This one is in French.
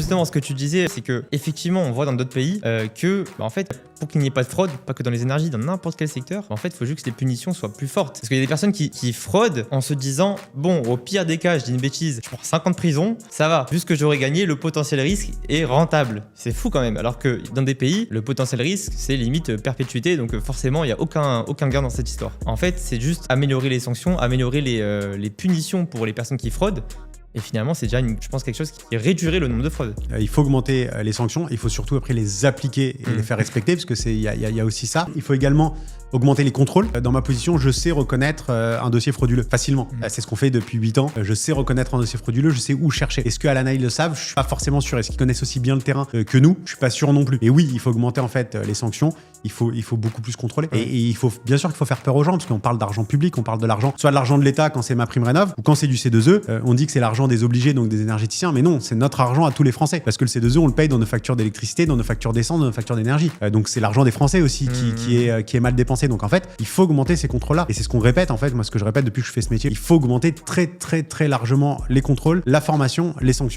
justement, ce que tu disais, c'est que effectivement, on voit dans d'autres pays que, en fait, pour qu'il n'y ait pas de fraude, pas que dans les énergies, dans n'importe quel secteur, en fait, il faut juste que les punitions soient plus fortes. Parce qu'il y a des personnes qui fraudent en se disant, bon, au pire des cas, je dis une bêtise, je prends 5 ans de prison, ça va. Vu ce que j'aurais gagné, le potentiel risque est rentable. C'est fou quand même. Alors que dans des pays, le potentiel risque, c'est limite perpétuité, donc forcément, il n'y a aucun gain dans cette histoire. En fait, c'est juste améliorer les sanctions, améliorer les punitions pour les personnes qui fraudent. Et finalement, c'est déjà, je pense, quelque chose qui réduirait le nombre de fraudes. Il faut augmenter les sanctions, il faut surtout après les appliquer et les faire respecter, parce qu'il y a aussi ça. Il faut également augmenter les contrôles. Dans ma position, je sais reconnaître un dossier frauduleux facilement. C'est ce qu'on fait depuis 8 ans. Je sais reconnaître un dossier frauduleux, je sais où chercher. Est-ce que Alana, ils le savent? Je suis pas forcément sûr. Est-ce qu'ils connaissent aussi bien le terrain que nous? Je suis pas sûr non plus. Et oui, il faut augmenter en fait les sanctions. Il faut beaucoup plus contrôler. Et bien sûr qu'il faut faire peur aux gens, parce qu'on parle d'argent public, on parle de l'argent, soit de l'argent de l'État quand c'est MaPrimeRénov', ou quand c'est du C2E, on dit que c'est l'argent des obligés, donc des énergéticiens, mais non, c'est notre argent à tous les Français, parce que le C2E, on le paye dans nos factures d'électricité, dans nos factures d'essence, dans nos factures d'énergie. Donc c'est l'argent des Français aussi qui est mal dépensé. Donc en fait, il faut augmenter ces contrôles-là. Et c'est ce qu'on répète en fait, moi ce que je répète depuis que je fais ce métier, il faut augmenter très très très largement les contrôles, la formation, les sanctions.